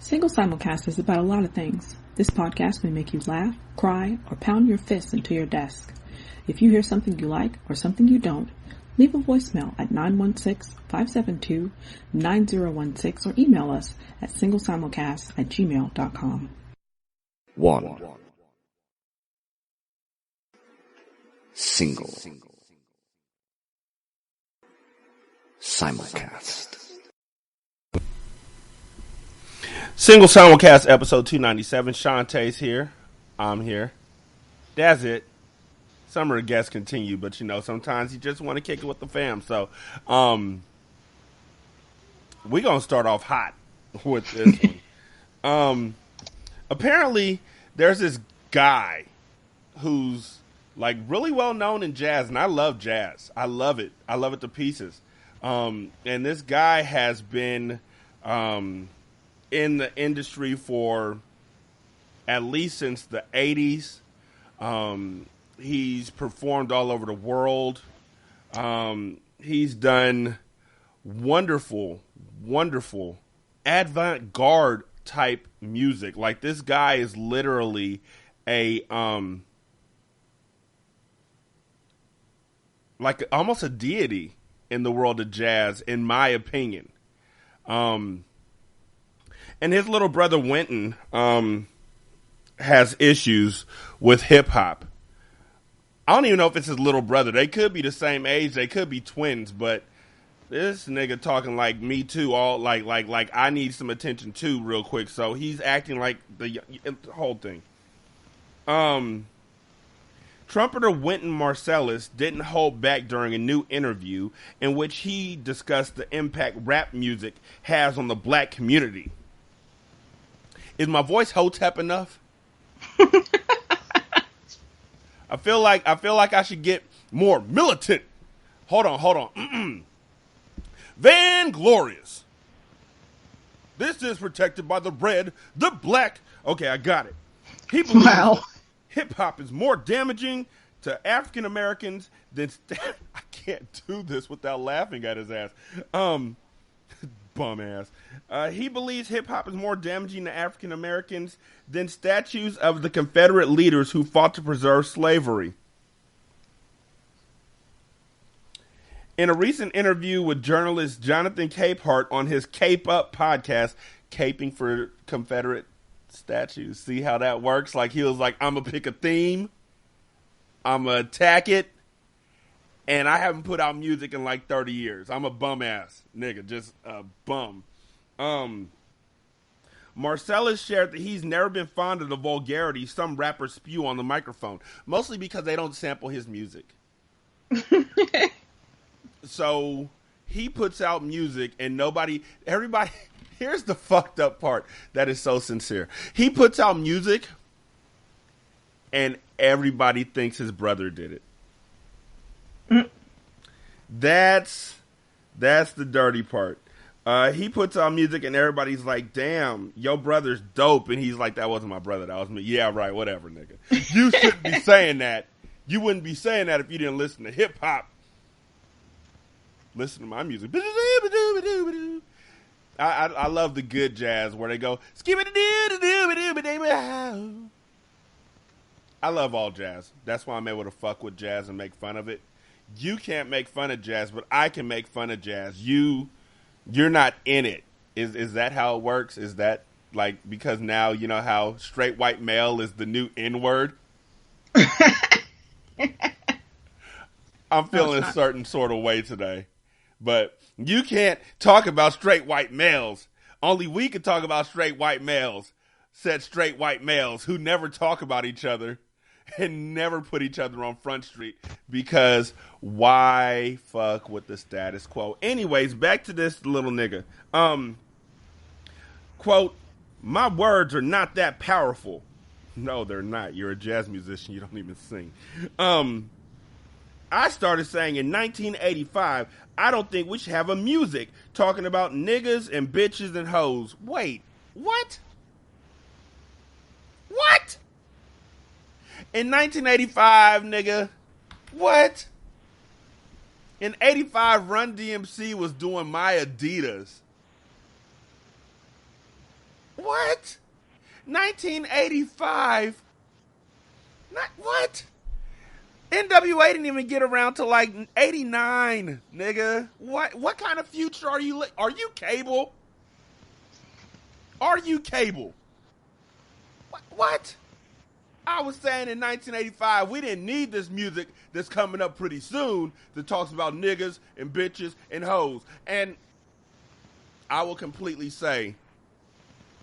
Single Simulcast is about a lot of things. This podcast may make you laugh, cry, or pound your fists into your desk. If you hear something you like or something you don't, leave a voicemail at 916-572-9016 or email us at singlesimulcast@gmail.com. 1. Single Simulcast. Single Simulcast episode 297. Shantae's here. I'm here. That's it. Some of the guests continue, but sometimes you just want to kick it with the fam. So, we're going to start off hot with this one. Apparently, there's this guy who's like really well known in jazz, and I love jazz. I love it. I love it to pieces. And this guy has been in the industry for at least since the 80s. He's performed all over the world. He's done wonderful avant-garde type music. Like, this guy is literally a like almost a deity in the world of jazz, in my opinion. And his little brother Wynton has issues with hip hop. I don't even know if it's his little brother. They could be the same age. They could be twins, but this nigga talking like me too, all like I need some attention too real quick. So he's acting like the whole thing. Trumpeter Wynton Marsalis didn't hold back during a new interview in which he discussed the impact rap music has on the black community. Is my voice hotep enough? I feel like I should get more militant. Hold on. Vanglorious. This is protected by the red, the black. Okay, I got it. He believes hip hop is more damaging to African Americans than I can't do this without laughing at his ass. Bum ass. He believes hip hop is more damaging to African Americans than statues of the Confederate leaders who fought to preserve slavery. In a recent interview with journalist Jonathan Capehart on his Cape Up podcast, caping for Confederate statues. See how that works? Like, he was like, I'm going to pick a theme, I'm going to attack it, and I haven't put out music in like 30 years. I'm a bum ass nigga, just a bum. Marsalis shared that he's never been fond of the vulgarity some rappers spew on the microphone, mostly because they don't sample his music. So he puts out music and everybody, here's the fucked up part that is so sincere. He puts out music and everybody thinks his brother did it. That's the dirty part. He puts out music and everybody's like, damn, your brother's dope. And he's like, that wasn't my brother, that was me. Yeah, right, whatever, nigga. You shouldn't be saying that. You wouldn't be saying that if you didn't listen to hip hop. Listen to my music. I love the good jazz where they go, I love all jazz. That's why I'm able to fuck with jazz and make fun of it. You can't make fun of jazz, but I can make fun of jazz. You're not in it. Is that how it works? Is that like, because now you know how straight white male is the new N-word? I'm feeling a certain sort of way today. But you can't talk about straight white males. Only we can talk about straight white males. Said straight white males who never talk about each other and never put each other on Front Street, because why fuck with the status quo? Anyways, back to this little nigga. Quote, my words are not that powerful. No, they're not. You're a jazz musician. You don't even sing. I started saying in 1985, I don't think we should have a music talking about niggas and bitches and hoes. Wait, what? What? In 1985, nigga, what? In 85, Run DMC was doing My Adidas. What? What? 1985? What? NWA didn't even get around to like 89, nigga. What kind of future are you? Are you cable? Are you cable? What? I was saying in 1985, we didn't need this music that's coming up pretty soon that talks about niggas and bitches and hoes. And I will completely say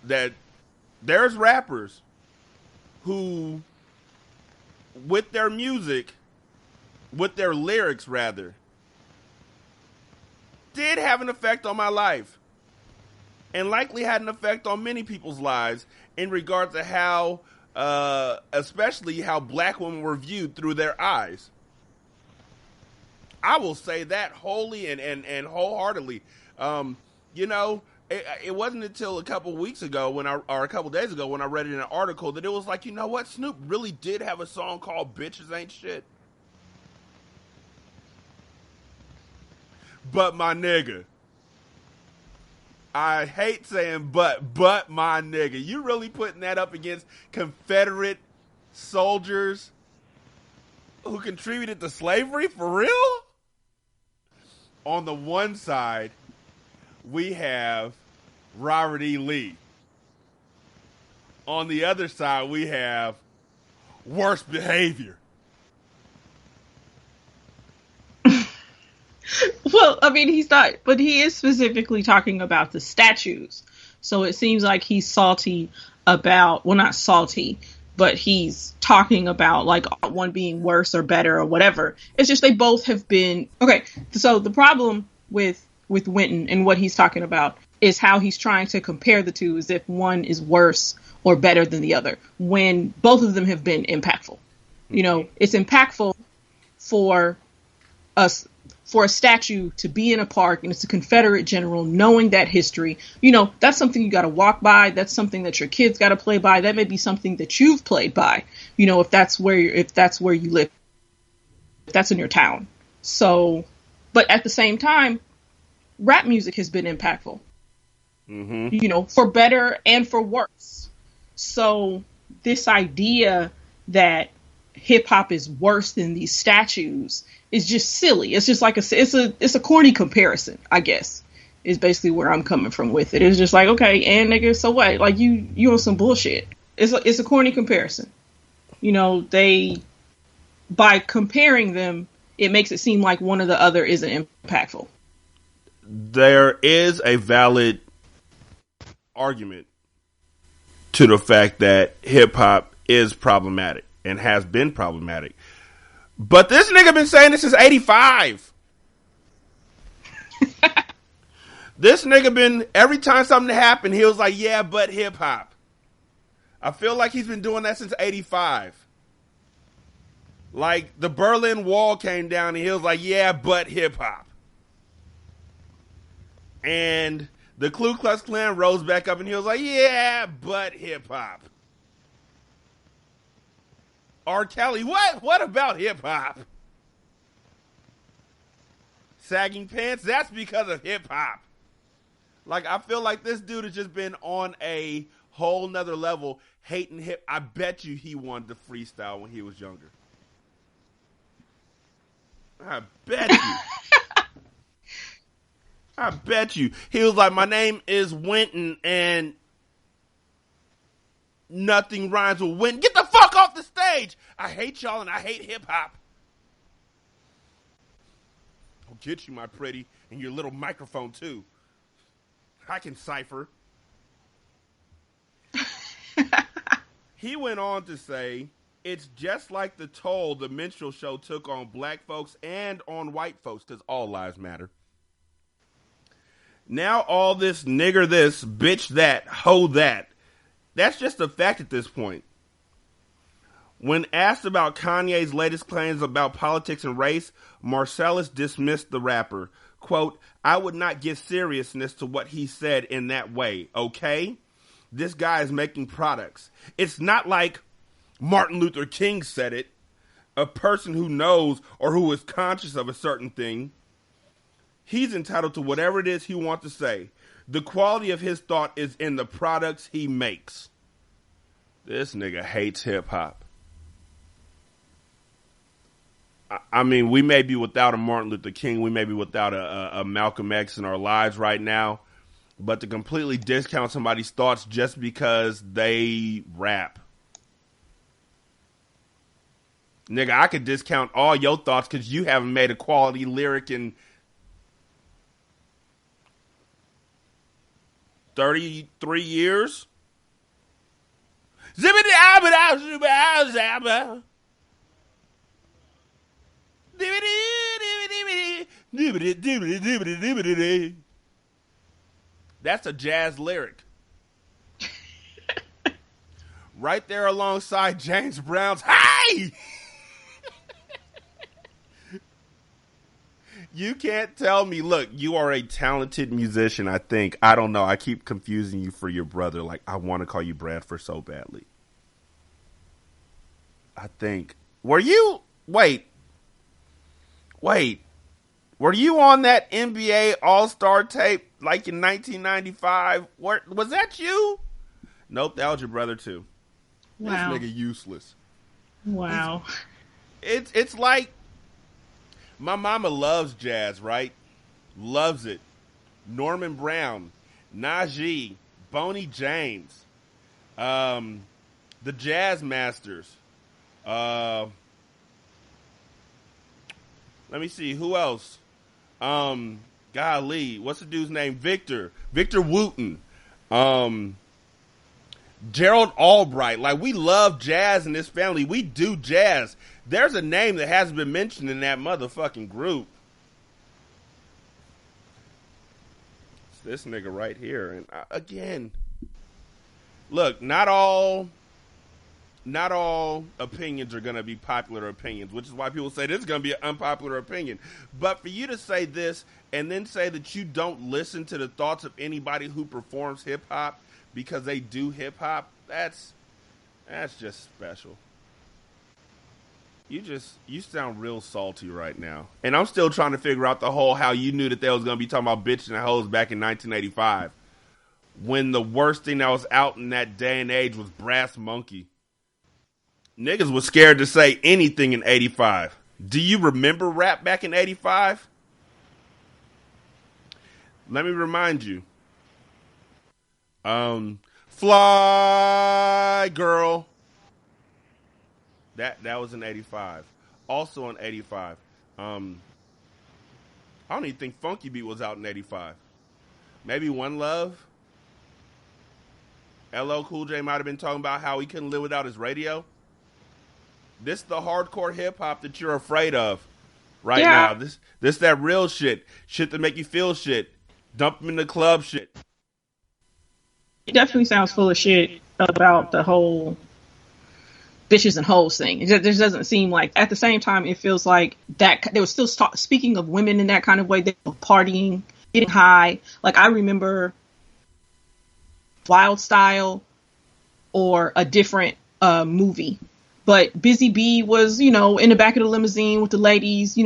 that there's rappers who, with their music, with their lyrics rather, did have an effect on my life. And likely had an effect on many people's lives in regards to how, especially how black women were viewed through their eyes. I will say that wholly and wholeheartedly. It wasn't until a couple weeks ago or a couple days ago when I read it in an article that it was like, you know what? Snoop really did have a song called Bitches Ain't Shit. But my nigga, I hate saying but my nigga, you really putting that up against Confederate soldiers who contributed to slavery for real? On the one side, we have Robert E. Lee. On the other side, we have worst behavior. Well, I mean, he's not, but he is specifically talking about the statues. So it seems like he's salty about, well, not salty, but he's talking about like one being worse or better or whatever. It's just they both have been, okay, so the problem with Wynton and what he's talking about is how he's trying to compare the two as if one is worse or better than the other, when both of them have been impactful. You know, it's impactful for us, for a statue to be in a park and it's a Confederate general, knowing that history, you know, that's something you got to walk by. That's something that your kids got to play by. That may be something that you've played by, you know, if that's where you live, if that's in your town. So, but at the same time, rap music has been impactful, you know, for better and for worse. So this idea that hip hop is worse than these statues is just silly. It's just like it's a corny comparison, I guess, is basically where I'm coming from with it. It's just like, okay, and nigga, so what? Like you on some bullshit. It's a corny comparison. You know, by comparing them, it makes it seem like one or the other isn't impactful. There is a valid argument to the fact that hip hop is problematic and has been problematic. But this nigga been saying this since 85. This nigga been, every time something happened, he was like, yeah, but hip hop. I feel like he's been doing that since 85. Like the Berlin Wall came down and he was like, yeah, but hip hop. And the Ku Klux Klan rose back up and he was like, yeah, but hip hop. R. Kelly, what about hip hop? Sagging pants, that's because of hip hop. Like, I feel like this dude has just been on a whole nother level hating hip. I bet you he wanted to freestyle when he was younger. I bet you. I bet you. He was like, my name is Wynton and nothing rhymes with Wynton. Get the fuck off the stage. I hate y'all and I hate hip hop. I'll get you, my pretty, and your little microphone too. I can cipher. He went on to say, it's just like the toll the minstrel show took on black folks and on white folks, because all lives matter. Now all this nigger this, bitch that, hoe that, that's just a fact at this point. When asked about Kanye's latest claims about politics and race, Marsalis dismissed the rapper. Quote, I would not give seriousness to what he said in that way, okay? This guy is making products. It's not like Martin Luther King said it. A person who knows or who is conscious of a certain thing, he's entitled to whatever it is he wants to say. The quality of his thought is in the products he makes. This nigga hates hip hop. I mean, we may be without a Martin Luther King. We may be without a Malcolm X in our lives right now. But to completely discount somebody's thoughts just because they rap. Nigga, I could discount all your thoughts because you haven't made a quality lyric in 33 years. That's a jazz lyric. Right there alongside James Brown's "Hey!" You can't tell me, look, you are a talented musician, I think. I don't know. I keep confusing you for your brother. Like, I want to call you Bradford so badly. I think. Were you? Wait. Were you on that NBA All-Star tape like in 1995? Was that you? Nope, that was your brother too. Wow. This nigga useless. Wow. It's like, my mama loves jazz, right? Loves it. Norman Brown, Najee, Boney James, the Jazz Masters. Let me see, who else? Golly, what's the dude's name? Victor Wooten. Gerald Albright. Like, we love jazz in this family. We do jazz. There's a name that hasn't been mentioned in that motherfucking group. It's this nigga right here. And again, look, not all opinions are going to be popular opinions, which is why people say this is going to be an unpopular opinion. But for you to say this and then say that you don't listen to the thoughts of anybody who performs hip-hop because they do hip-hop, that's just special. You sound real salty right now. And I'm still trying to figure out the whole how you knew that they was going to be talking about bitches and hoes back in 1985 when the worst thing that was out in that day and age was Brass Monkey. Niggas was scared to say anything in 85. Do you remember rap back in 85? Let me remind you. Fly Girl. That was in 85. Also in 85. I don't even think Funky Beat was out in 85. Maybe One Love. LL Cool J might have been talking about how he couldn't live without his radio. This is the hardcore hip hop that you're afraid of right now. This that real shit. Shit that make you feel shit. Dump them in the club shit. It definitely sounds full of shit about the whole bitches and hoes thing. It just doesn't seem like, at the same time, it feels like that they were still speaking of women in that kind of way. They were partying, getting high. Like, I remember Wild Style or a different movie. But Busy Bee was, in the back of the limousine with the ladies,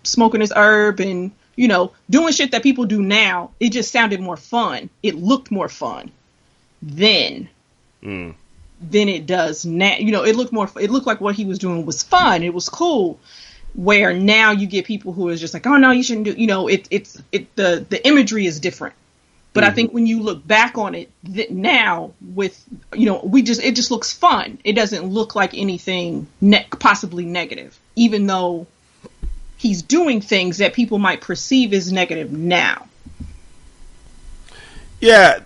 smoking his herb and, doing shit that people do now. It just sounded more fun. It looked more fun then than it does now. It looked like what he was doing was fun. It was cool. Where now you get people who is just like, oh no, you shouldn't do. The imagery is different. But I think when you look back on it now with, it just looks fun. It doesn't look like anything possibly negative, even though he's doing things that people might perceive as negative now. Yeah,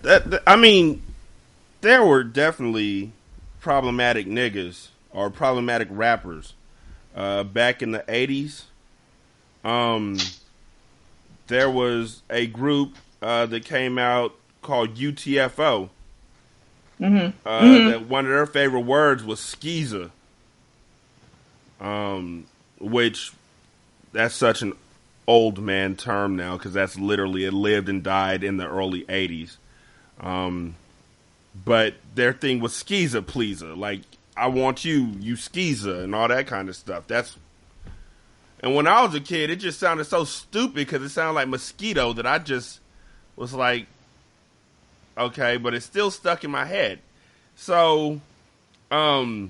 I mean, there were definitely problematic niggas or problematic rappers back in the 80s. There was a group that came out called UTFO. That one of their favorite words was skeezer. Which, that's such an old man term now, because that's literally, it lived and died in the early 80s. But their thing was skeezer pleaser. Like, I want you skeezer, and all that kind of stuff. And when I was a kid, it just sounded so stupid because it sounded like mosquito that I just was like, Okay, but it's still stuck in my head. So, I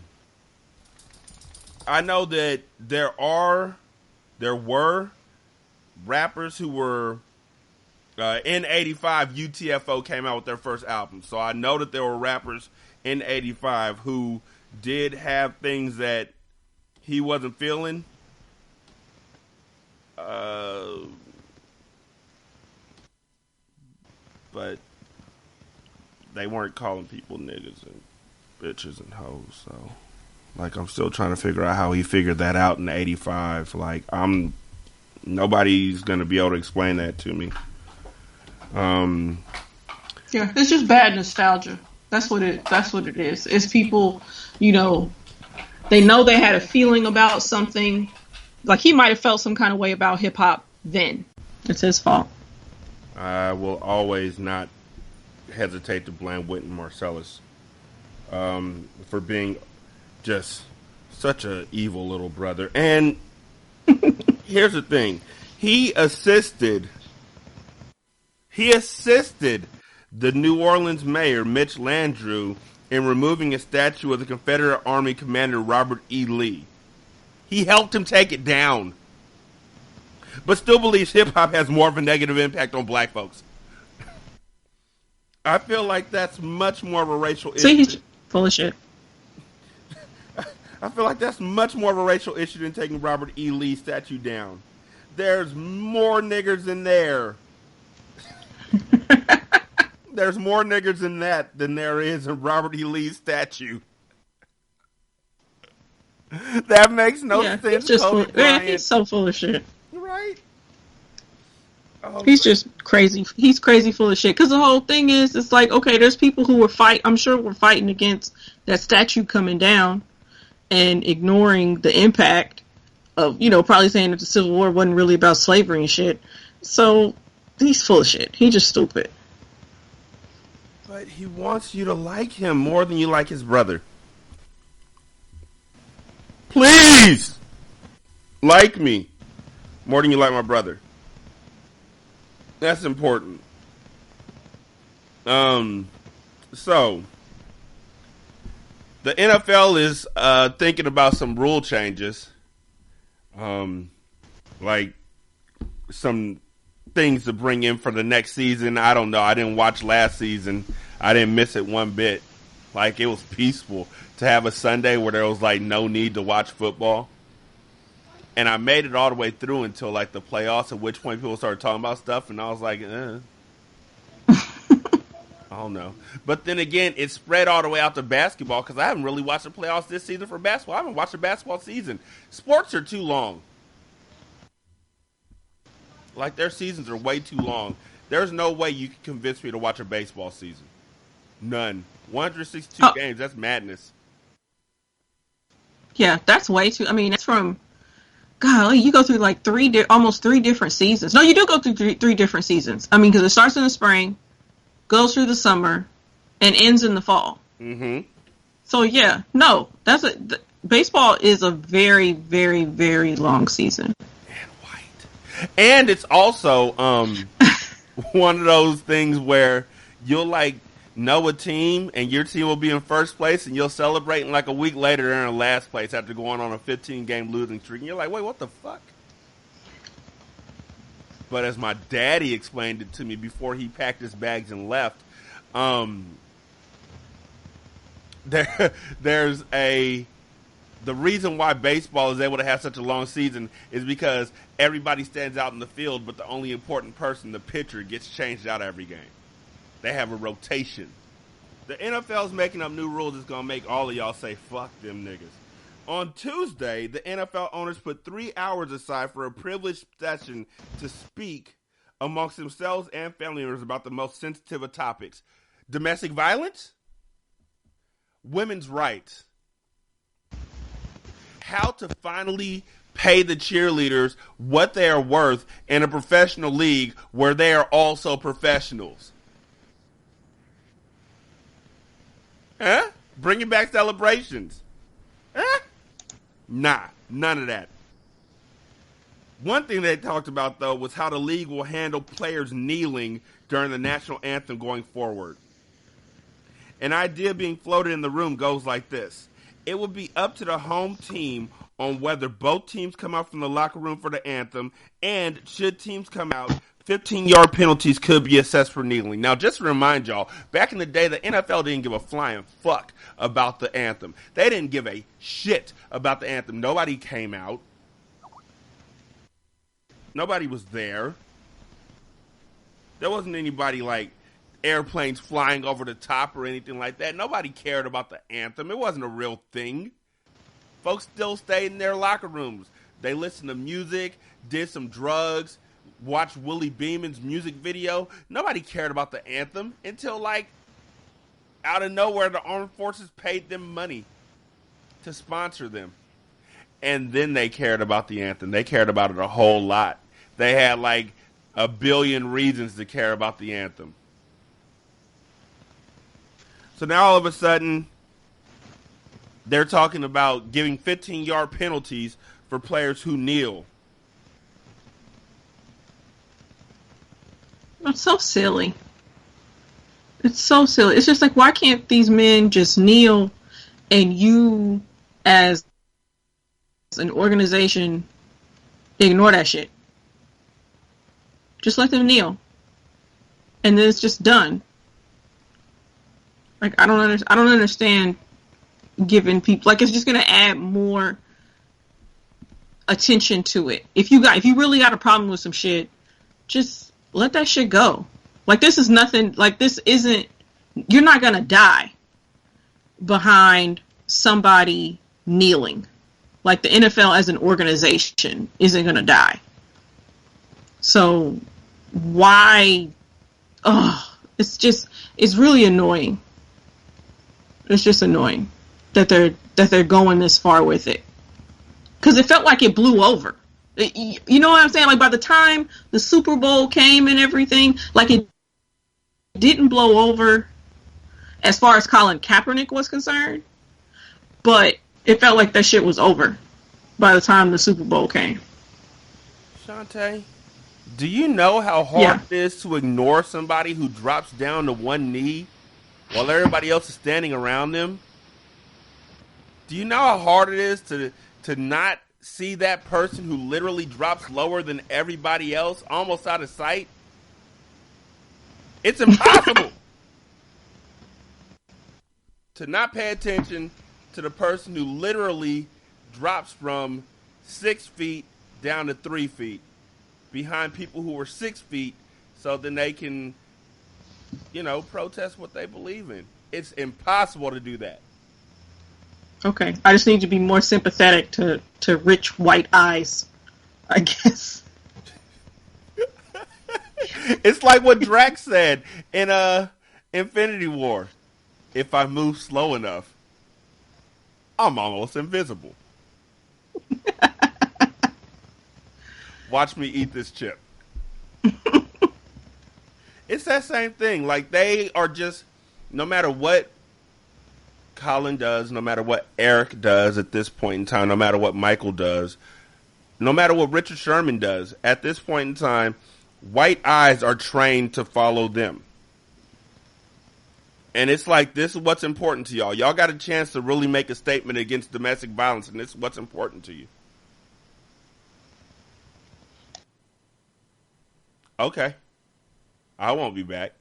know that there were rappers who were in '85. UTFO came out with their first album, so I know that there were rappers in '85 who did have things that he wasn't feeling. But they weren't calling people niggas and bitches and hoes, so like I'm still trying to figure out how he figured that out in '85. Like nobody's gonna be able to explain that to me. Yeah, it's just bad nostalgia. That's what it is. It's people, you know, they know they had a feeling about something. Like he might have felt some kind of way about hip hop then. It's his fault. I will always not hesitate to blame Wynton Marsalis for being just such a evil little brother. And here's the thing. He assisted the New Orleans mayor, Mitch Landrieu, in removing a statue of the Confederate Army Commander Robert E. Lee. He helped him take it down. But still believes hip-hop has more of a negative impact on black folks. I feel like that's much more of a racial issue. See, he's full of shit. I feel like that's much more of a racial issue than taking Robert E. Lee's statue down. There's more niggers in there. There's more niggers in that than there is in Robert E. Lee's statue. That makes no sense. He's just he's so full of shit. Right? Oh, he's just crazy. He's crazy full of shit. Because the whole thing is, it's like, okay, there's people who I'm sure were fighting against that statue coming down and ignoring the impact of, you know, probably saying that the Civil War wasn't really about slavery and shit. So he's full of shit. He's just stupid. But he wants you to like him more than you like his brother. Please! Like me more than you like my brother. That's important. So the NFL is thinking about some rule changes. Like some things to bring in for the next season. I don't know. I didn't watch last season. I didn't miss it one bit. Like, it was peaceful to have a Sunday where there was like no need to watch football. And I made it all the way through until like the playoffs, at which point people started talking about stuff, and I was like, I don't know. But then again, it spread all the way out to basketball because I haven't really watched the playoffs this season for basketball. I haven't watched the basketball season. Sports are too long. Like, their seasons are way too long. There's no way you can convince me to watch a baseball season. None. 162 games, that's madness. Yeah, that's way too... I mean, that's from... Golly, you go through like almost three different seasons. No, you do go through three different seasons. I mean, because it starts in the spring, goes through the summer, and ends in the fall. Mm-hmm. So, yeah, no, baseball is a very, very, very long season. And white. And it's also one of those things where you'll like know a team and your team will be in first place and you'll celebrate, and like a week later they're in last place after going on a 15-game losing streak. And you're like, wait, what the fuck? But as my daddy explained it to me before he packed his bags and left, the reason why baseball is able to have such a long season is because everybody stands out in the field, but the only important person, the pitcher, gets changed out every game. They have a rotation. The NFL's making up new rules that's going to make all of y'all say, fuck them niggas. On Tuesday, the NFL owners put 3 hours aside for a privileged session to speak amongst themselves and family members about the most sensitive of topics. Domestic violence, women's rights, how to finally pay the cheerleaders what they are worth in a professional league where they are also professionals. Huh? Bringing back celebrations. Huh? Nah, none of that. One thing they talked about, though, was how the league will handle players kneeling during the national anthem going forward. An idea being floated in the room goes like this. It would be up to the home team on whether both teams come out from the locker room for the anthem, and should teams come out, 15-yard penalties could be assessed for kneeling. Now, just to remind y'all, back in the day, the NFL didn't give a flying fuck about the anthem. They didn't give a shit about the anthem. Nobody came out. Nobody was there. There wasn't anybody like airplanes flying over the top or anything like that. Nobody cared about the anthem. It wasn't a real thing. Folks still stayed in their locker rooms. They listened to music, did some drugs, watched Willie Beeman's music video. Nobody cared about the anthem until, like, out of nowhere, the armed forces paid them money to sponsor them. And then they cared about the anthem. They cared about it a whole lot. They had, like, a billion reasons to care about the anthem. So now all of a sudden, they're talking about giving 15-yard penalties for players who kneel. It's so silly. It's so silly. It's just like, why can't these men just kneel and you, as an organization, ignore that shit? Just let them kneel. And then it's just done. Like, I don't understand giving people, like, it's just going to add more attention to it. If you really got a problem with some shit, just let that shit go. Like, this is nothing, like, this isn't, you're not going to die behind somebody kneeling. Like, the NFL as an organization isn't going to die. So, why, it's really annoying. It's just annoying that they're going this far with it. Because it felt like it blew over. You know what I'm saying? Like, by the time the Super Bowl came and everything, like, it didn't blow over as far as Colin Kaepernick was concerned. But it felt like that shit was over by the time the Super Bowl came. Shantae, do you know how hard it is to ignore somebody who drops down to one knee while everybody else is standing around them? Do you know how hard it is to not see that person who literally drops lower than everybody else, almost out of sight? It's impossible to not pay attention to the person who literally drops from 6 feet down to 3 feet behind people who are 6 feet, so then they can, protest what they believe in. It's impossible to do that. Okay, I just need to be more sympathetic to rich white eyes, I guess. It's like what Drax said in Infinity War. If I move slow enough, I'm almost invisible. Watch me eat this chip. It's that same thing. Like, they are just, no matter what Colin does, no matter what Eric does at this point in time, no matter what Michael does, no matter what Richard Sherman does, at this point in time, white eyes are trained to follow them. And it's like, this is what's important to y'all. Y'all got a chance to really make a statement against domestic violence, and this is what's important to you. Okay. I won't be back.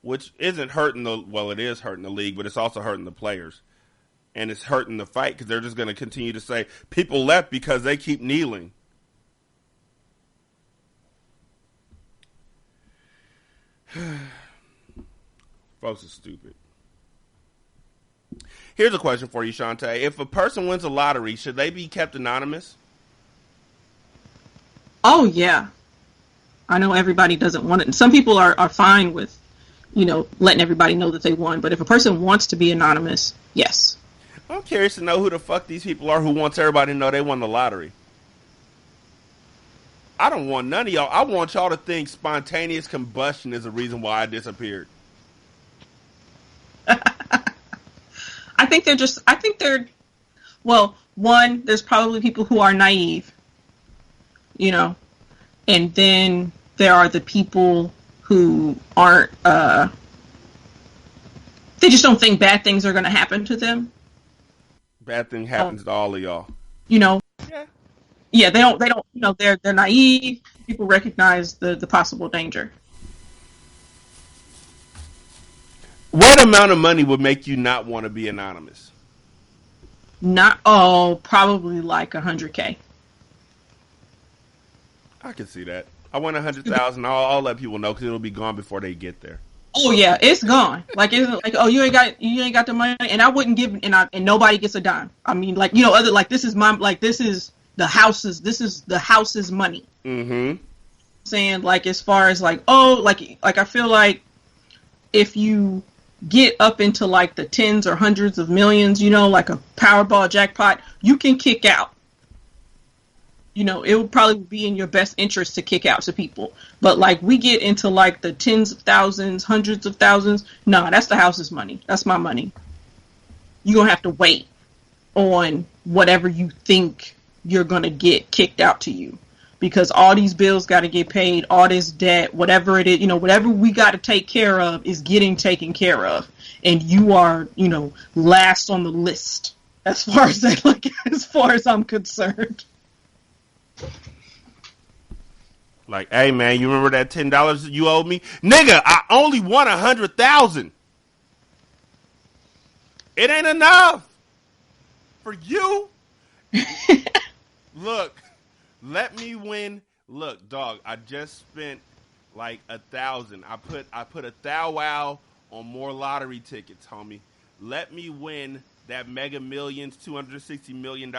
Which isn't hurting it is hurting the league, but it's also hurting the players. And it's hurting the fight, because they're just going to continue to say, people left because they keep kneeling. Folks are stupid. Here's a question for you, Shantae. If a person wins a lottery, should they be kept anonymous? Oh, yeah. I know everybody doesn't want it. Some people are fine with, letting everybody know that they won. But if a person wants to be anonymous, yes. I'm curious to know who the fuck these people are who wants everybody to know they won the lottery. I don't want none of y'all. I want y'all to think spontaneous combustion is the reason why I disappeared. I think one, there's probably people who are naive, and then there are the people who aren't, They just don't think bad things are going to happen to them. Bad thing happens to all of y'all. You know. Yeah. Yeah, they don't. You know, they're naive. People recognize the possible danger. What amount of money would make you not want to be anonymous? Probably like $100K. I can see that. I want 100,000. I'll let people know because it'll be gone before they get there. Oh yeah, it's gone. Like it's like, oh, you ain't got the money, and I wouldn't give, and nobody gets a dime. I mean, like, you know, this is the house's money. Mm-hmm. Saying, like, as far as like, oh, like I feel like if you get up into like the tens or hundreds of millions, you know, like a Powerball jackpot, you can kick out. You know, it would probably be in your best interest to kick out to people. But like we get into like the tens of thousands, hundreds of thousands. Nah, that's the house's money. That's my money. You're going to have to wait on whatever you think you're going to get kicked out to you. Because all these bills got to get paid, all this debt, whatever it is, you know, whatever we got to take care of is getting taken care of. And you are, you know, last on the list as far as that, like, as far as I'm concerned. Like, hey man, you remember that $10 you owed me? Nigga, I only won 100,000. It ain't enough for you. Look, let me win. Look, dog, I just spent like 1,000. I put a thou wow on more lottery tickets, homie. Let me win that Mega Millions, $260 million.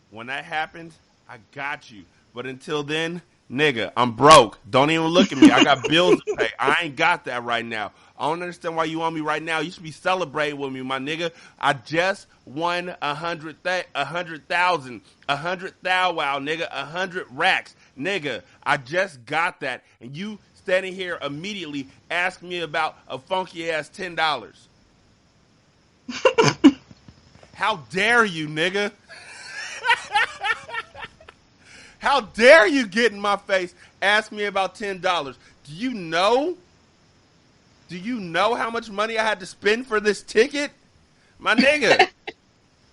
When that happens, I got you. But until then, nigga, I'm broke. Don't even look at me. I got bills to pay. I ain't got that right now. I don't understand why you on me right now. You should be celebrating with me, my nigga. I just won 100,000, 100 thou wow, nigga, 100 racks, nigga. I just got that, and you standing here immediately asking me about a funky ass $10. How dare you, nigga? How dare you get in my face, ask me about $10? Do you know? Do you know how much money I had to spend for this ticket? My nigga.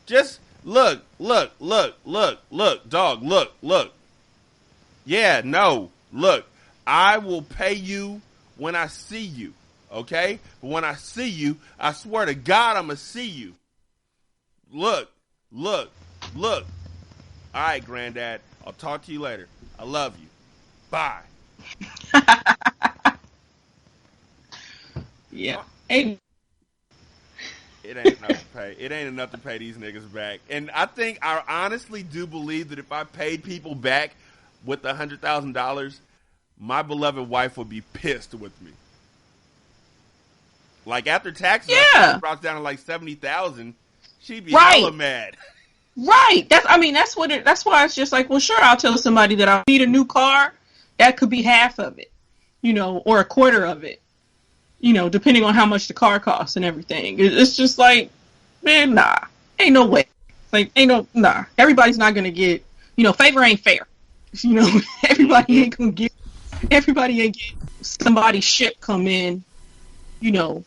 Just look, dog, look. Yeah, no, look. I will pay you when I see you, okay? But when I see you, I swear to God I'm going to see you. Look. All right, Granddad. I'll talk to you later. I love you. Bye. Yeah. It ain't enough to pay. It ain't enough to pay these niggas back. And I honestly do believe that if I paid people back with $100,000, my beloved wife would be pissed with me. Like after taxes, yeah, brought down to like 70,000. She'd be right. hella mad. Right. That's why it's just like, well, sure, I'll tell somebody that I need a new car. That could be half of it, you know, or a quarter of it, you know, depending on how much the car costs and everything. It's just like, man, nah, ain't no way. Like, nah. Everybody's not gonna get, you know, favor ain't fair. You know, everybody ain't get somebody's ship come in, you know,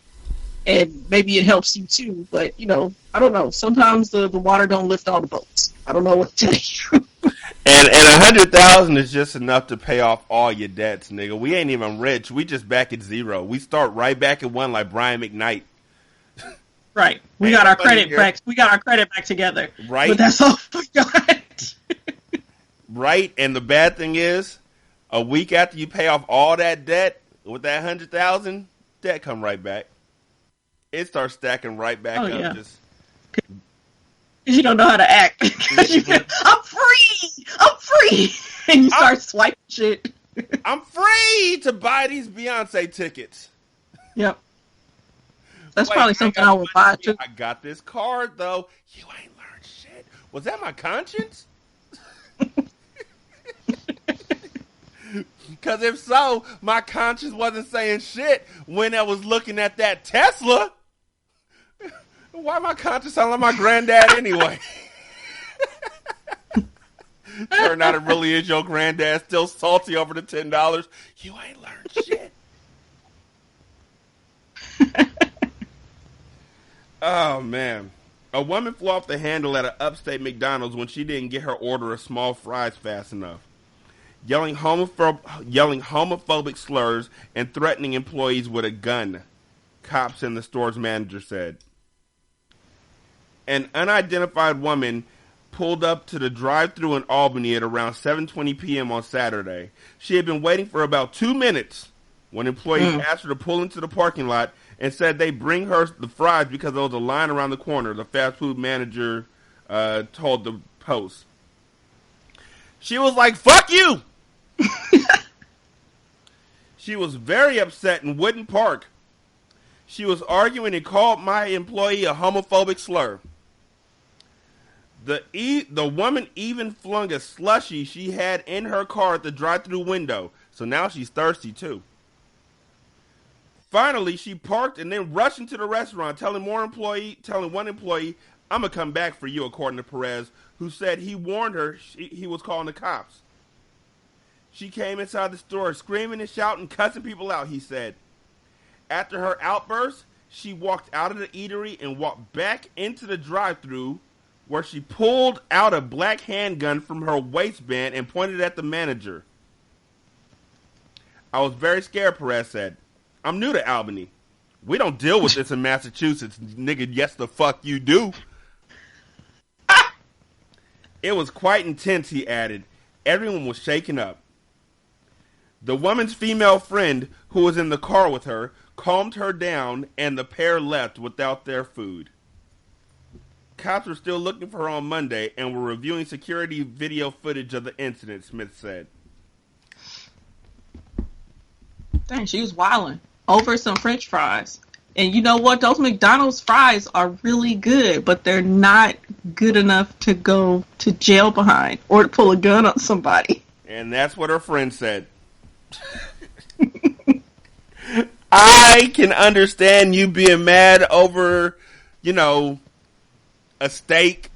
and maybe it helps you too, but, you know, I don't know. Sometimes the water don't lift all the boats. I don't know what to tell you. And 100,000 is just enough to pay off all your debts, nigga. We ain't even rich. We just back at zero. We start right back at one like Brian McKnight. Right. We got our credit back. We got our credit back together. Right. But that's all we got. Right. And the bad thing is, a week after you pay off all that debt with that 100,000, debt come right back. It starts stacking right back up. Yeah. Just because you don't know how to act. I'm free! And you start swiping shit. I'm free to buy these Beyonce tickets. Yep. That's probably something I would buy too. I got this card though. You ain't learned shit. Was that my conscience? Because if so, my conscience wasn't saying shit when I was looking at that Tesla. Why my conscience sound like my granddad anyway? Turned out it really is your granddad, still salty over the $10. You ain't learned shit. Oh, man. A woman flew off the handle at an upstate McDonald's when she didn't get her order of small fries fast enough, yelling homophobic slurs and threatening employees with a gun, cops and the store's manager said. An unidentified woman pulled up to the drive-thru in Albany at around 7:20 p.m. on Saturday. She had been waiting for about 2 minutes when employees asked her to pull into the parking lot and said they bring her the fries because there was a line around the corner, the fast food manager told the Post. She was like, "Fuck you!" She was very upset and wouldn't park. She was arguing and called my employee a homophobic slur. The woman even flung a slushie she had in her car at the drive-thru window, so now she's thirsty too. Finally, she parked and then rushed into the restaurant, telling one employee, "I'm gonna come back for you," according to Perez, who said he warned her he was calling the cops. She came inside the store screaming and shouting, cussing people out, he said. After her outburst, she walked out of the eatery and walked back into the drive-thru, where she pulled out a black handgun from her waistband and pointed at the manager. "I was very scared," Perez said. "I'm new to Albany. We don't deal with this in Massachusetts, nigga. Yes, the fuck you do." It was quite intense, he added. Everyone was shaken up. The woman's female friend, who was in the car with her, calmed her down, and the pair left without their food. Cops were still looking for her on Monday and were reviewing security video footage of the incident, Smith said. Dang, she was wilding over some French fries. And you know what? Those McDonald's fries are really good, but they're not good enough to go to jail behind or to pull a gun on somebody. And that's what her friend said. I can understand you being mad over, a steak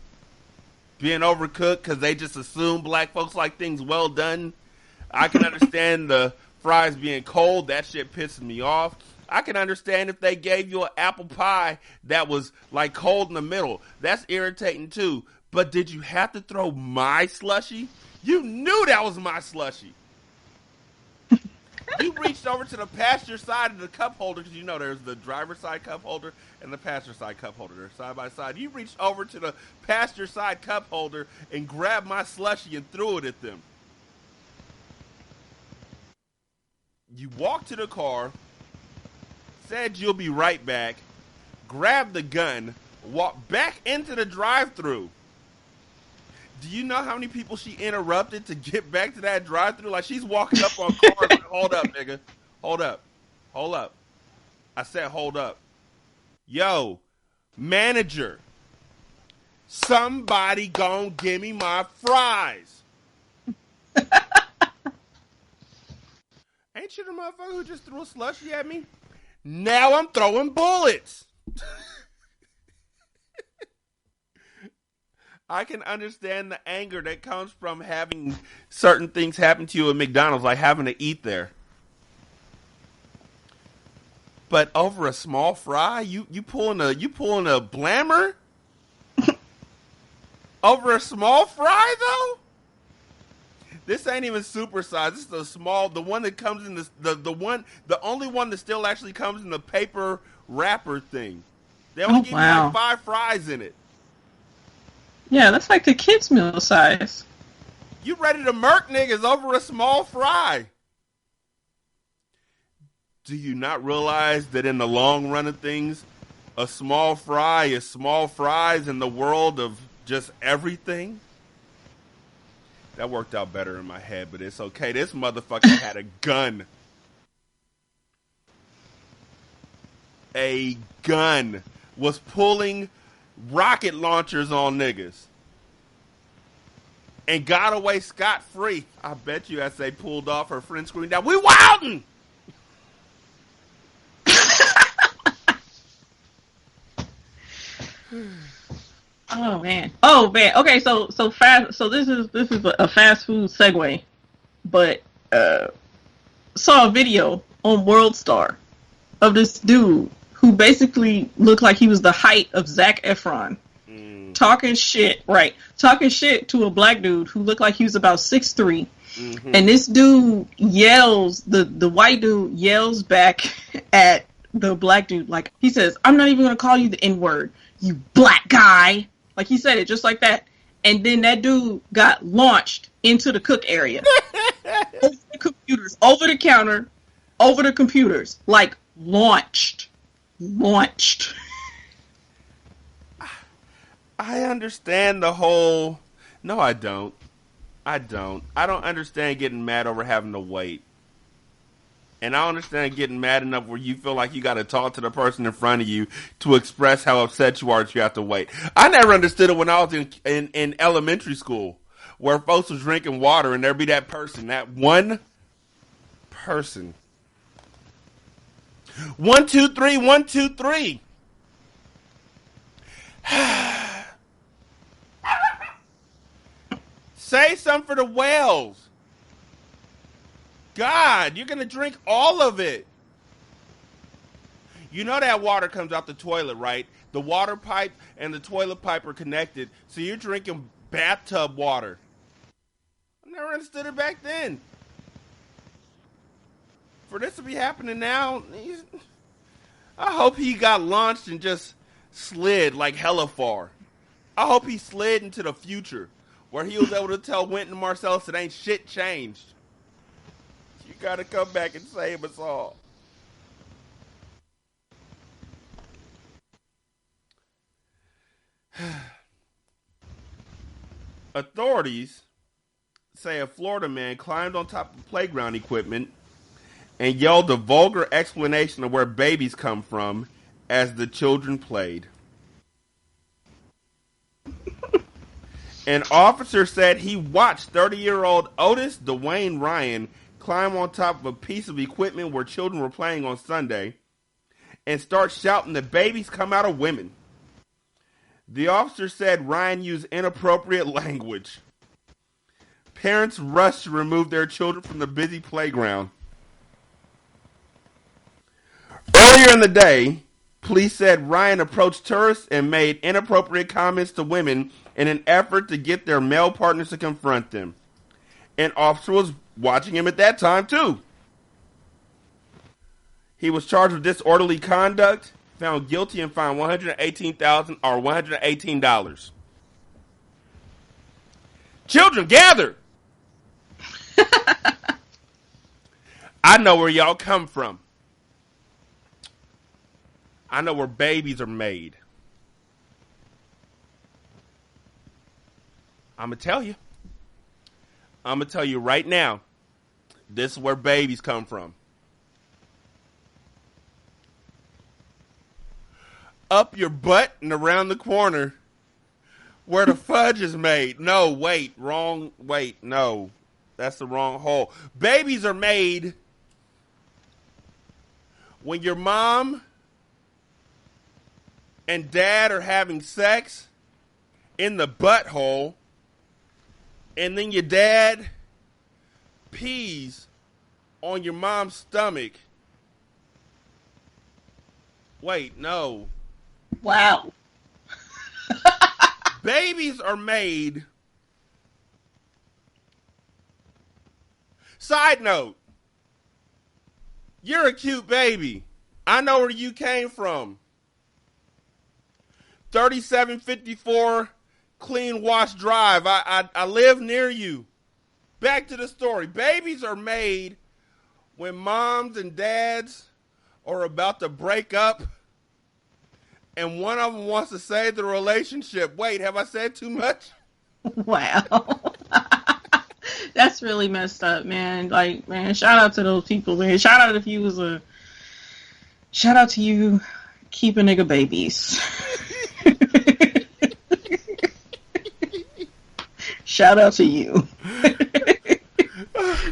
being overcooked because they just assume black folks like things well done. I can understand the fries being cold. That shit pisses me off. I can understand if they gave you an apple pie that was like cold in the middle. That's irritating too. But did you have to throw my slushie? You knew that was my slushie. You reached over to the passenger side of the cup holder because there's the driver's side cup holder and the passenger side cup holder. They're side by side. You reached over to the passenger side cup holder and grabbed my slushie and threw it at them. You walked to the car, said you'll be right back, grabbed the gun, walked back into the drive-thru. Do you know how many people she interrupted to get back to that drive-thru? Like, she's walking up on cars like, "Hold up, nigga. Hold up. Hold up." I said, "Hold up. Yo, manager, somebody gon' give me my fries." Ain't you the motherfucker who just threw a slushie at me? Now I'm throwing bullets. I can understand the anger that comes from having certain things happen to you at McDonald's, like having to eat there. But over a small fry, you pulling a blammer? Over a small fry though? This ain't even supersized. This is the one that comes in the only one that still actually comes in the paper wrapper thing. They only give you like 5 fries in it. Yeah, that's like the kids' meal size. You ready to murk niggas over a small fry? Do you not realize that in the long run of things, a small fry is small fries in the world of just everything? That worked out better in my head, but it's okay. This motherfucker had a gun. A gun. Was pulling rocket launchers on niggas. And got away scot-free. I bet you as they pulled off, her friend screamed out, "We wildin'!" Oh man. Okay, so fast. So this is a fast food segue, but saw a video on World Star of this dude who basically looked like he was the height of Zac Efron. Talking shit to a black dude who looked like he was about 6'3". And this dude yells, the white dude yells back at the black dude, like, he says, "I'm not even going to call you the N-word, you black guy." Like, he said it just like that. And then that dude got launched into the cook area. Over the computers, over the counter, over the computers. Like, launched. I understand the whole... No, I don't. I don't understand getting mad over having to wait. And I understand getting mad enough where you feel like you got to talk to the person in front of you to express how upset you are that you have to wait. I never understood it when I was in elementary school, where folks was drinking water and there'd be that person, that one person. 1, 2, 3, 1, 2, 3. Say something for the whales. God, you're going to drink all of it. You know that water comes out the toilet, right? The water pipe and the toilet pipe are connected, so you're drinking bathtub water. I never understood it back then. For this to be happening now, I hope he got launched and just slid like hella far. I hope he slid into the future, where he was able to tell Wynton Marsalis that ain't shit changed. You gotta come back and save us all. Authorities say a Florida man climbed on top of playground equipment and yelled a vulgar explanation of where babies come from as the children played. An officer said he watched 30-year-old Otis Dwayne Ryan climb on top of a piece of equipment where children were playing on Sunday and start shouting that babies come out of women. The officer said Ryan used inappropriate language. Parents rushed to remove their children from the busy playground. Earlier in the day, police said Ryan approached tourists and made inappropriate comments to women in an effort to get their male partners to confront them. An officer was watching him at that time, too. He was charged with disorderly conduct, found guilty, and fined $118. Children, gather! I know where y'all come from. I know where babies are made. I'm going to tell you. I'm going to tell you right now. This is where babies come from. Up your butt and around the corner where the fudge is made. No, wait, wrong. Wait, no. That's the wrong hole. Babies are made when your mom and dad are having sex in the butthole, and then your dad pees on your mom's stomach. Wait, no. Wow. Babies are made. Side note. You're a cute baby. I know where you came from. 3754 Clean Wash Drive. I live near you. Back to the story. Babies are made when moms and dads are about to break up and one of them wants to save the relationship. Wait, have I said too much? Wow. That's really messed up, man. Like, man, shout out to those people, man. Shout out to you keeping nigga babies. Shout out to you.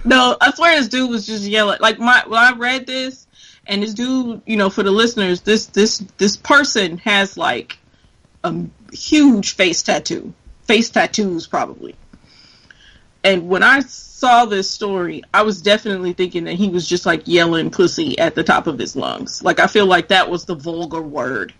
No, I swear this dude was just yelling. Like, when I read this, and this dude, you know, for the listeners, this person has like a huge face tattoos probably. And when I saw this story, I was definitely thinking that he was just like yelling pussy at the top of his lungs. Like, I feel like that was the vulgar word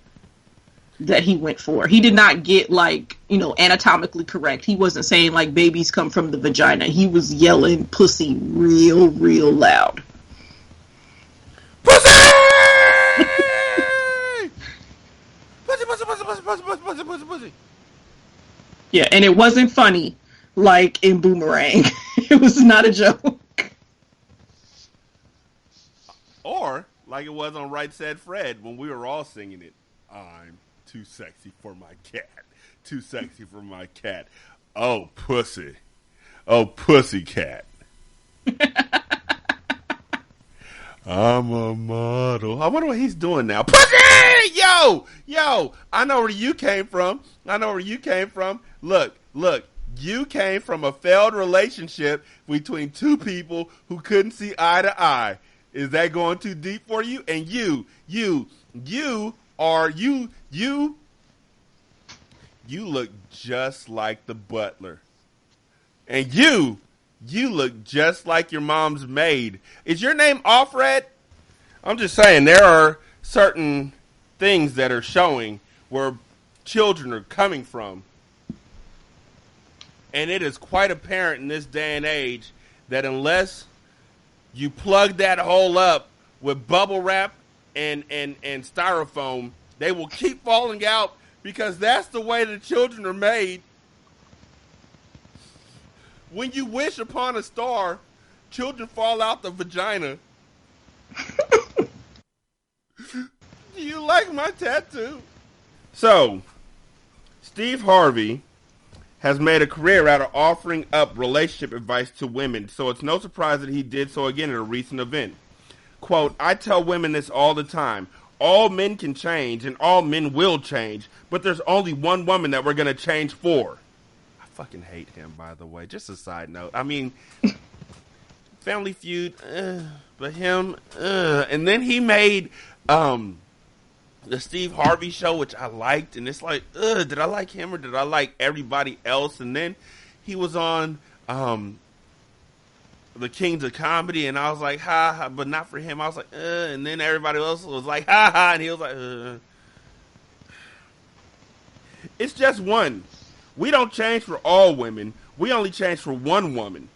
that he went for. He did not get, like, you know, anatomically correct. He wasn't saying like babies come from the vagina. He was yelling pussy real, real loud. Pussy! Pussy, pussy, pussy, pussy, pussy, pussy, pussy, pussy, pussy. Yeah, and it wasn't funny like in Boomerang. It was not a joke. Or like it was on Right Said Fred when we were all singing it. I'm too sexy for my cat. Too sexy for my cat. Oh, pussy. Oh, pussy cat. I'm a model. I wonder what he's doing now. Pussy! Yo! I know where you came from. Look. You came from a failed relationship between two people who couldn't see eye to eye. Is that going too deep for you? And you look just like the butler. And you look just like your mom's maid. Is your name Alfred? I'm just saying, there are certain things that are showing where children are coming from. And it is quite apparent in this day and age that unless you plug that hole up with bubble wrap and styrofoam, they will keep falling out because that's the way the children are made. When you wish upon a star, children fall out the vagina. Do you like my tattoo? So, Steve Harvey has made a career out of offering up relationship advice to women, so it's no surprise that he did so again at a recent event. Quote, I tell women this all the time. All men can change, and all men will change, but there's only one woman that we're going to change for. I fucking hate him, by the way. Just a side note. I mean, Family Feud, but him, and then he made the Steve Harvey show, which I liked, and it's like, did I like him or did I like everybody else? And then he was on the Kings of Comedy, and I was like, ha, ha, but not for him. I was like, and then everybody else was like, ha, ha, and he was like, It's just one. We don't change for all women. We only change for one woman.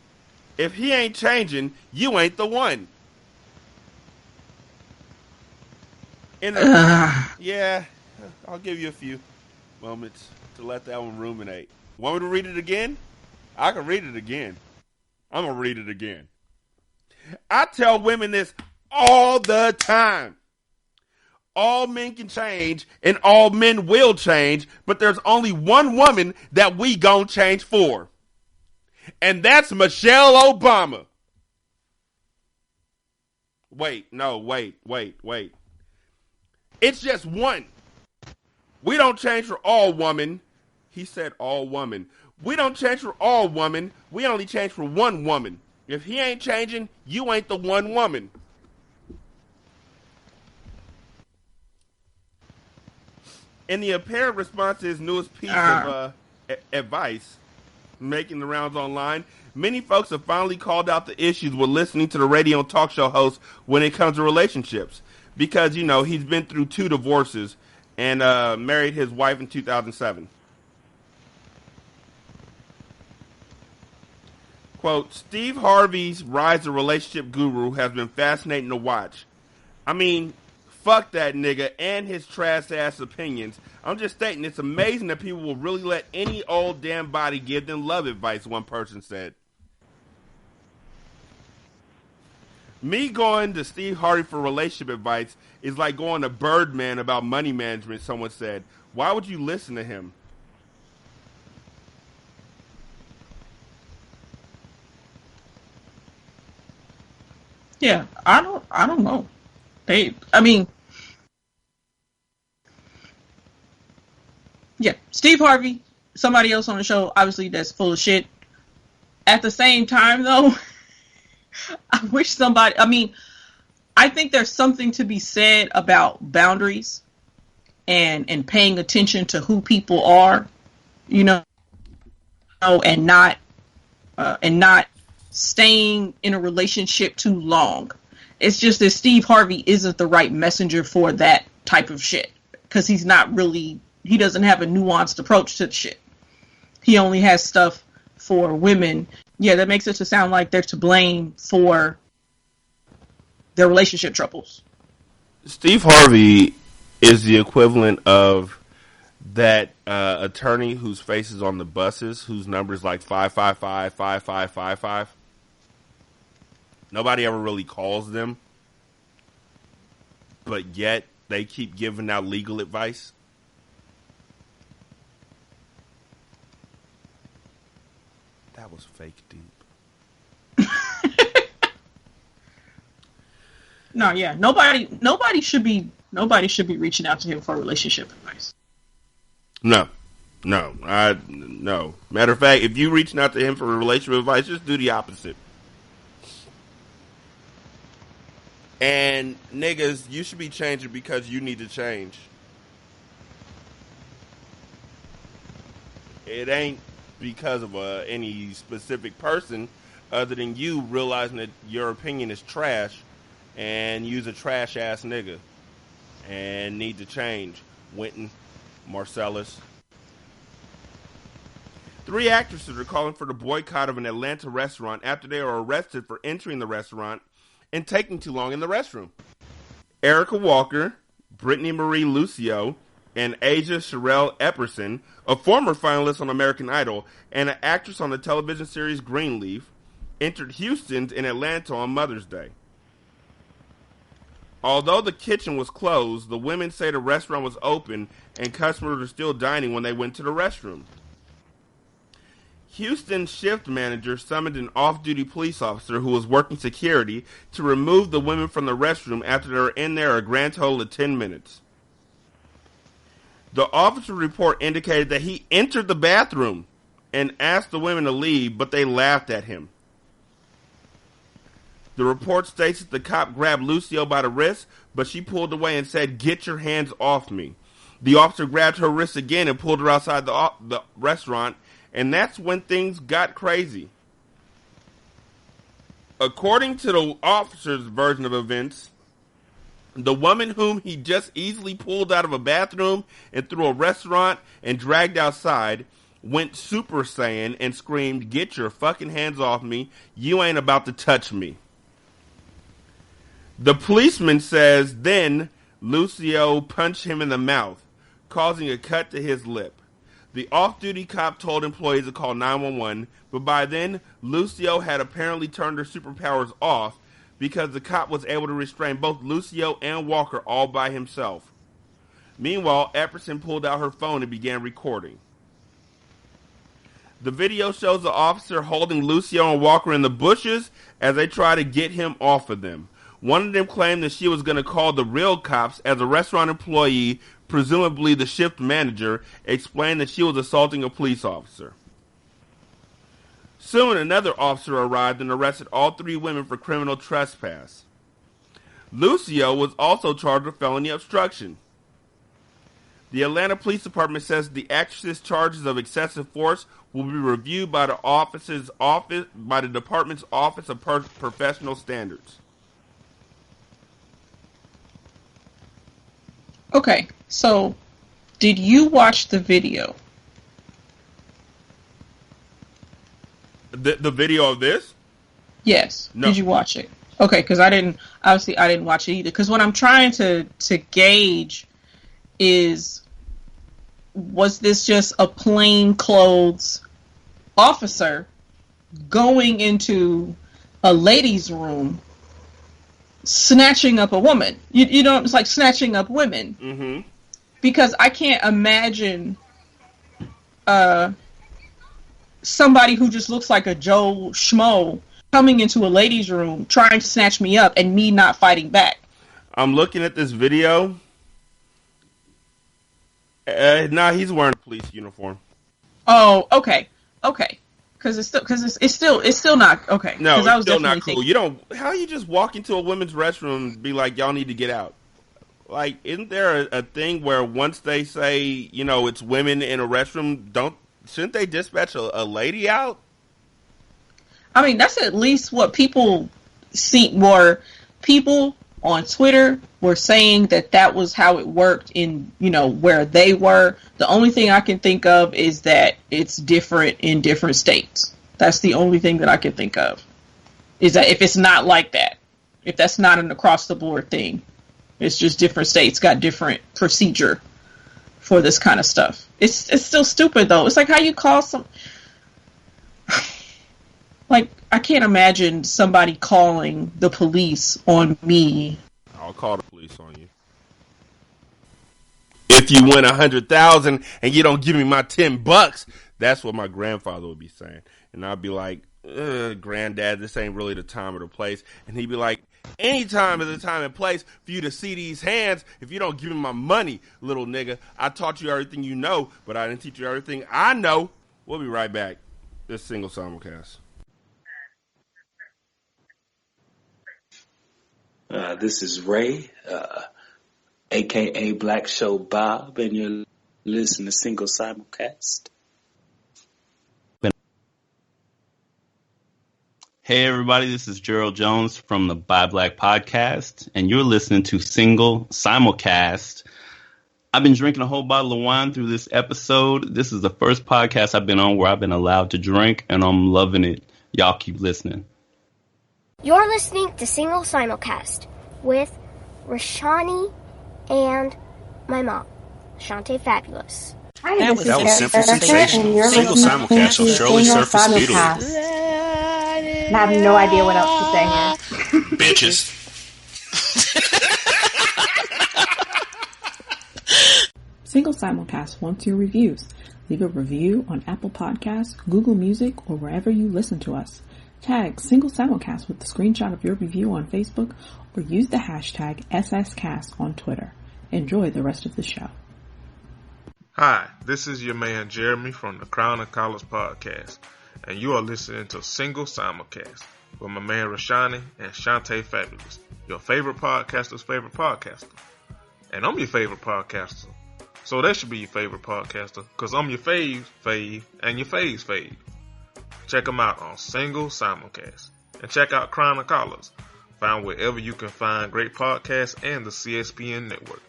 If he ain't changing, you ain't the one. Yeah, I'll give you a few moments to let that one ruminate. Want me to read it again? I can read it again. I'm going to read it again. I tell women this all the time. All men can change and all men will change, but there's only one woman that we gon' change for. And that's Michelle Obama. Wait. It's just one. We don't change for all woman. He said all woman. We don't change for all woman. We only change for one woman. If he ain't changing, you ain't the one woman. In the apparent response to his newest piece of advice, making the rounds online, many folks have finally called out the issues with listening to the radio and talk show host when it comes to relationships. Because, you know, he's been through 2 divorces and married his wife in 2007. Quote, Steve Harvey's rise as a relationship guru has been fascinating to watch. I mean, fuck that nigga and his trash-ass opinions. I'm just stating it's amazing that people will really let any old damn body give them love advice, one person said. Me going to Steve Harvey for relationship advice is like going to Birdman about money management, someone said. Why would you listen to him? Yeah, I don't know. Yeah, Steve Harvey, somebody else on the show, obviously that's full of shit. At the same time, though, I think there's something to be said about boundaries and paying attention to who people are, you know, and not and not staying in a relationship too long. It's just that Steve Harvey isn't the right messenger for that type of shit, because he doesn't have a nuanced approach to the shit. He only has stuff for women. Yeah, that makes it to sound like they're to blame for their relationship troubles. Steve Harvey is the equivalent of that attorney whose face is on the buses, whose number is like 555 5555. Nobody ever really calls them, but yet they keep giving out legal advice. That was fake deep. No, yeah, nobody should be reaching out to him for relationship advice. No. Matter of fact, if you reaching out to him for relationship advice, just do the opposite. And niggas, you should be changing because you need to change. It ain't because of any specific person other than you realizing that your opinion is trash and you's a trash ass nigga and need to change. Wynton Marsalis. 3 actresses are calling for the boycott of an Atlanta restaurant after they were arrested for entering the restaurant and taking too long in the restroom. Erica Walker, Brittany Marie Lucio, and Asia Sherelle Epperson, a former finalist on American Idol and an actress on the television series Greenleaf, entered Houston's in Atlanta on Mother's Day. Although the kitchen was closed, the women say the restaurant was open and customers were still dining when they went to the restroom. Houston's shift manager summoned an off-duty police officer who was working security to remove the women from the restroom after they were in there a grand total of 10 minutes. The officer report indicated that he entered the bathroom and asked the women to leave, but they laughed at him. The report states that the cop grabbed Lucio by the wrist, but she pulled away and said, "Get your hands off me." The officer grabbed her wrist again and pulled her outside the restaurant, and that's when things got crazy. According to the officer's version of events, the woman whom he just easily pulled out of a bathroom and through a restaurant and dragged outside went Super Saiyan and screamed, "Get your fucking hands off me. You ain't about to touch me." The policeman says then Lucio punched him in the mouth, causing a cut to his lip. The off-duty cop told employees to call 911, but by then, Lucio had apparently turned her superpowers off because the cop was able to restrain both Lucio and Walker all by himself. Meanwhile, Epperson pulled out her phone and began recording. The video shows the officer holding Lucio and Walker in the bushes as they try to get him off of them. One of them claimed that she was going to call the real cops as a restaurant employee, presumably the shift manager, explained that she was assaulting a police officer. Soon, another officer arrived and arrested all 3 women for criminal trespass. Lucio was also charged with felony obstruction. The Atlanta Police Department says the actress's charges of excessive force will be reviewed by the department's Office of Professional Standards. Okay, so did you watch the video? The video of this? Yes. No. Did you watch it? Okay, because I didn't watch it either. Because what I'm trying to gauge is, was this just a plain clothes officer going into a ladies' room, snatching up a woman? You know, it's like snatching up women. Mm-hmm. Because I can't imagine somebody who just looks like a Joe Schmo coming into a ladies' room trying to snatch me up and me not fighting back. I'm looking at this video. He's wearing a police uniform. Oh, okay. Because it's still not okay. No, it's still not cool. How you just walk into a women's restroom and be like, y'all need to get out? Like, isn't there a thing where once they say, it's women in a restroom, shouldn't they dispatch a lady out? I mean, that's at least what people see. More people on Twitter were saying that was how it worked in, where they were. The only thing I can think of is that it's different in different states. That's the only thing that I can think of. Is that if it's not like that, if that's not an across the board thing, it's just different states got different procedure for this kind of stuff. It's still stupid though. It's like how you call some. Like, I can't imagine somebody calling the police on me. I'll call the police on you. If you win 100,000 and you don't give me my $10, that's what my grandfather would be saying. And I'd be like, granddad, this ain't really the time or the place. And he'd be like, any time is the time and place for you to see these hands if you don't give me my money, little nigga. I taught you everything you know, but I didn't teach you everything I know. We'll be right back. This single simulcast. This is Ray, a.k.a. Black Show Bob, and you're listening to Single Simulcast. Hey, everybody, this is Gerald Jones from the Buy Black Podcast, and you're listening to Single Simulcast. I've been drinking a whole bottle of wine through this episode. This is the first podcast I've been on where I've been allowed to drink, and I'm loving it. Y'all keep listening. You're listening to Single Simulcast with Rashani and my mom, Shante Fabulous. Hi, that was simple, sensational. Single simulcast will surely surface speedily. I have no idea what else to say here. Bitches. Single Simulcast wants your reviews. Leave a review on Apple Podcasts, Google Music, or wherever you listen to us. Tag Single Simulcast with the screenshot of your review on Facebook or use the hashtag SSCast on Twitter. Enjoy the rest of the show. Hi, this is your man Jeremy from the Crown and Collars Podcast, and you are listening to Single Simulcast with my man Rashani and Shante Fabulous, your favorite podcaster's favorite podcaster. And I'm your favorite podcaster, so that should be your favorite podcaster, because I'm your fave, and your fave's fave. Check them out on Single Simulcast. And check out Crown and Collars, found wherever you can find great podcasts and the CSPN network.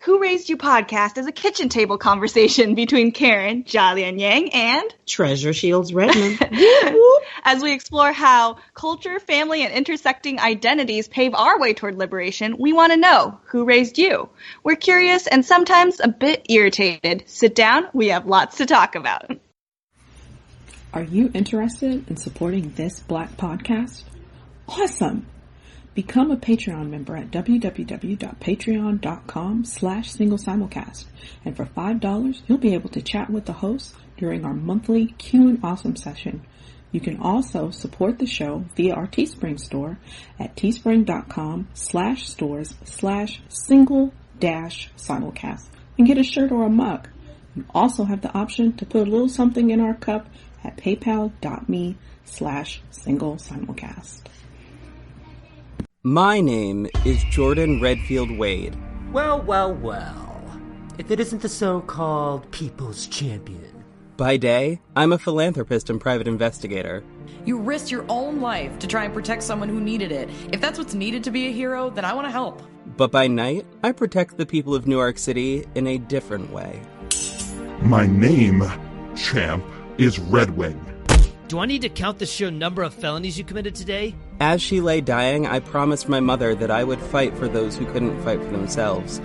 Who Raised You podcast is a kitchen table conversation between Karen, Jalian Yang, and Treasure Shields Redmond. As we explore how culture, family, and intersecting identities pave our way toward liberation, we want to know, who raised you? We're curious and sometimes a bit irritated. Sit down, we have lots to talk about. Are you interested in supporting this Black podcast? Awesome! Become a Patreon member at www.patreon.com/singlesimulcast. And for $5, you'll be able to chat with the hosts during our monthly Q and Awesome session. You can also support the show via our Teespring store at teespring.com/stores/single-simulcast and get a shirt or a mug. You also have the option to put a little something in our cup at paypal.me/single-simulcast. My name is Jordan Redfield Wade. Well, well, well. If it isn't the so-called People's Champion. By day, I'm a philanthropist and private investigator. You risked your own life to try and protect someone who needed it. If that's what's needed to be a hero, then I want to help. But by night, I protect the people of Newark City in a different way. My name, champ, is Redwing. Do I need to count the sheer number of felonies you committed today? As she lay dying, I promised my mother that I would fight for those who couldn't fight for themselves.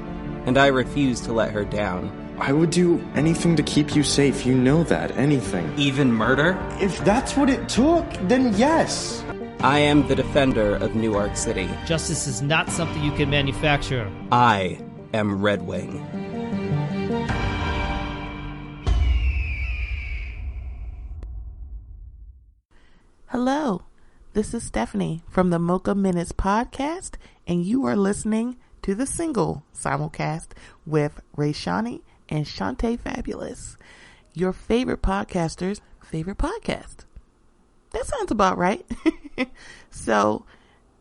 And I refused to let her down. I would do anything to keep you safe, you know that, anything. Even murder? If that's what it took, then yes. I am the defender of Newark City. Justice is not something you can manufacture. I am Redwing. Hello, this is Stephanie from the Mocha Minutes podcast, and you are listening to the Single Simulcast with Rayshani and Shante Fabulous, your favorite podcaster's favorite podcast. That sounds about right. So,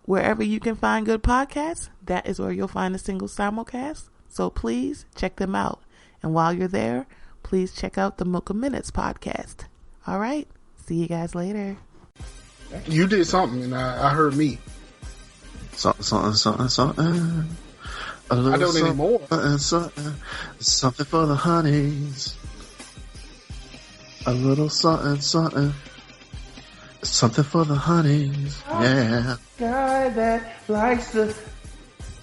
wherever you can find good podcasts, that is where you'll find the Single Simulcast. So please check them out. And while you're there, please check out the Mocha Minutes podcast. All right, See you guys later. You did something, and I heard me. Something. A little I don't something, anymore. Something for the honeys. A little something. Something for the honeys. Yeah. Guy that likes the...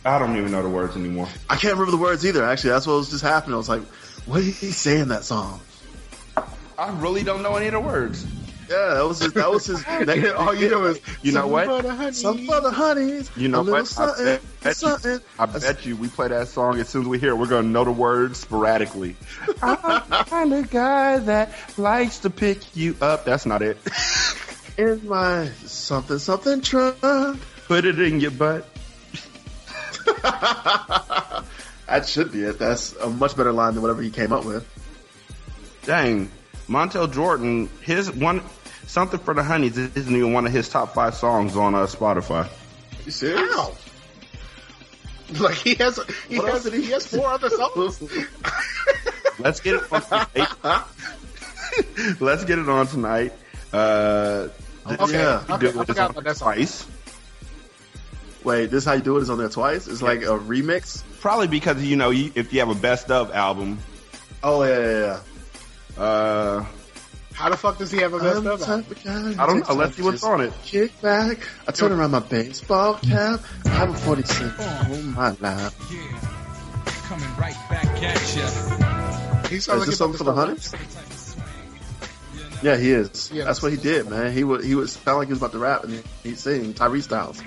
I don't even know the words anymore. I can't remember the words either, actually. That's what was just happening. I was like, what did he say in that song? I really don't know any of the words. Yeah, that was his all you know is, you know what? Something for the honeys. You know what? Something. I bet you we play that song as soon as we hear it, we're going to know the words sporadically. I'm the kind of guy that likes to pick you up. That's not it. In my something trunk. Put it in your butt. That should be it. That's a much better line than whatever he came up with. Dang. Montel Jordan, his one, Something for the Honeys isn't even one of his top 5 songs on Spotify. You serious? Wow. Like he has 4 other songs. Let's get it on tonight. Let's get it on tonight. Okay. I forgot about that twice. Wait, this is how you do it? Is on there twice? It's like a remix? Probably because, if you have a best of album. Oh, yeah. How the fuck does he have a best of album? I don't know. Let's see what's on it. Kick back. I turn around my baseball cap. I'm 46 on my lap. Coming right back at you. Is this something for the Hunters? Yeah, he is. Yeah, that's what he did, man. He would sound like he was about to rap and he'd sing Tyrese Styles.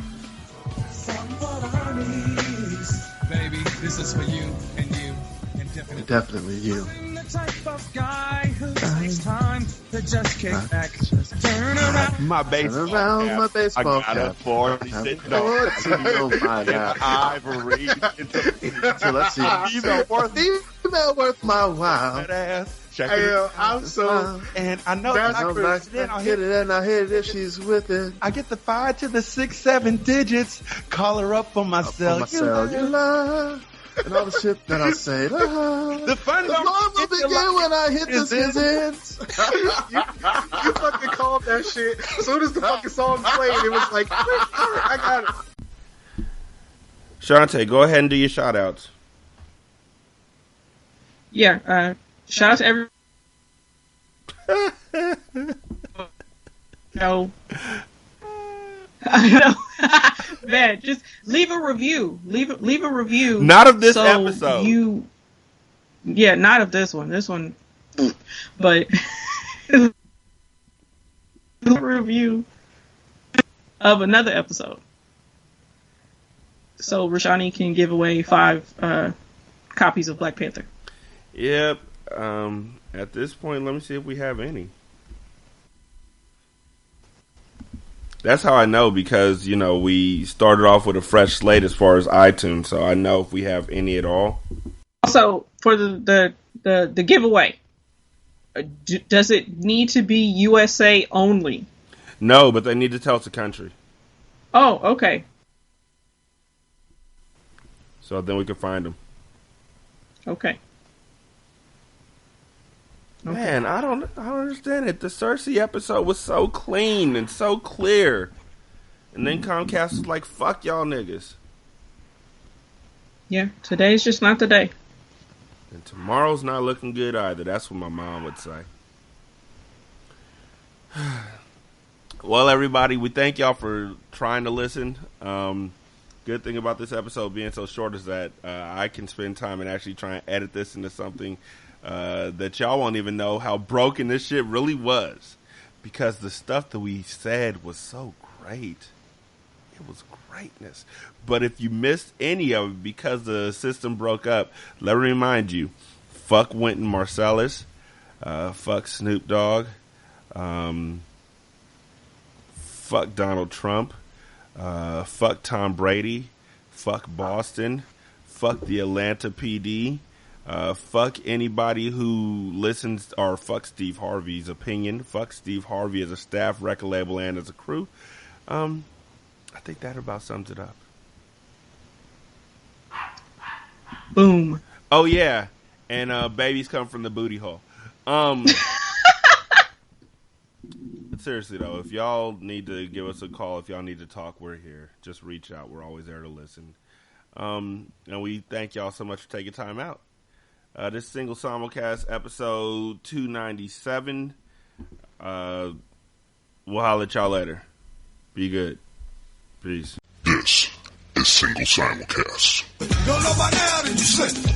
Baby, this is for you and you and definitely you. Type of guy who takes time to just kick back, turn around my baseball cap. I got a 46 ivory. So let's see. Female worth my while. I'm so, and I know that's I hit it and I hit it if she's with it. I get the 5 to the 6, 7 digits. Call her up on my cellular. And all the shit that I say. The fun will begin when I hit the scissors. you fucking called that shit. As soon as the fucking song played, it was like, I got it. Shantae, go ahead and do your shout outs. Yeah, shout out to No. I know. Man, just leave a review. Leave a review. Not of this episode. Not of this one. This one, but a review of another episode. So Rashani can give away 5 copies of Black Panther. Yep. At this point, let me see if we have any. That's how I know, because, we started off with a fresh slate as far as iTunes, so I know if we have any at all. Also, for the giveaway, does it need to be USA only? No, but they need to tell us the country. Oh, okay. So then we can find them. Okay. Man, I don't understand it. The Cersei episode was so clean and so clear. And then Comcast was like, fuck y'all niggas. Yeah, today's just not the day. And tomorrow's not looking good either. That's what my mom would say. Well, everybody, we thank y'all for trying to listen. Good thing about this episode being so short is that I can spend time and actually try and edit this into something that y'all won't even know how broken this shit really was, because the stuff that we said was so great. It was greatness. But if you missed any of it because the system broke up, let me remind you, fuck Wynton Marsalis, fuck Snoop Dogg, fuck Donald Trump, fuck Tom Brady, fuck Boston, fuck the Atlanta PD, fuck anybody who listens, or fuck Steve Harvey's opinion. Fuck Steve Harvey as a staff, record label, and as a crew. I think that about sums it up. Boom. Oh yeah, and babies come from the booty hole. seriously though, if y'all need to give us a call, if y'all need to talk, we're here. Just reach out. We're always there to listen. And we thank y'all so much for taking time out. This Single Simulcast episode 297. We'll holler at y'all later. Be good. Peace. This is Single Simulcast. Don't know by now that you slip.